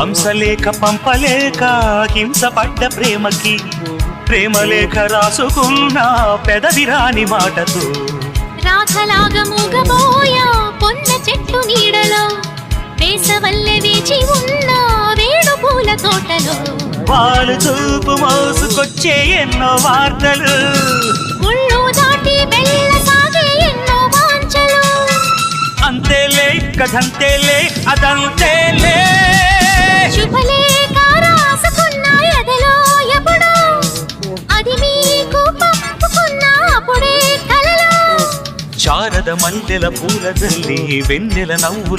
హంసలేఖ పంపలేక హింసపడ్డ ప్రేమకి ప్రేమలేఖ రాసుకున్న పెదవిరాని మాటతో రాఖలాగా మూగబోయా పొన్న చెట్టు నీడలో వేసవల్లె వేచి ఉన్న వేణు పూల తోటలో వాళ్ళు చూపు మోసుకొచ్చే ఎన్నో వార్తలు ముళ్ళు దాటి వెళ్ళసాగే ఎన్నో వాంఛలు అంతేలే కథంతేలే అదంతేలే శుభలేఖ రాసుకున్న ఎదలో ఎప్పుడో అది మీకు పంపుకున్న అప్పుడే కలలో శారద మల్లెల పూల జల్లి వెన్నెల నవ్వులు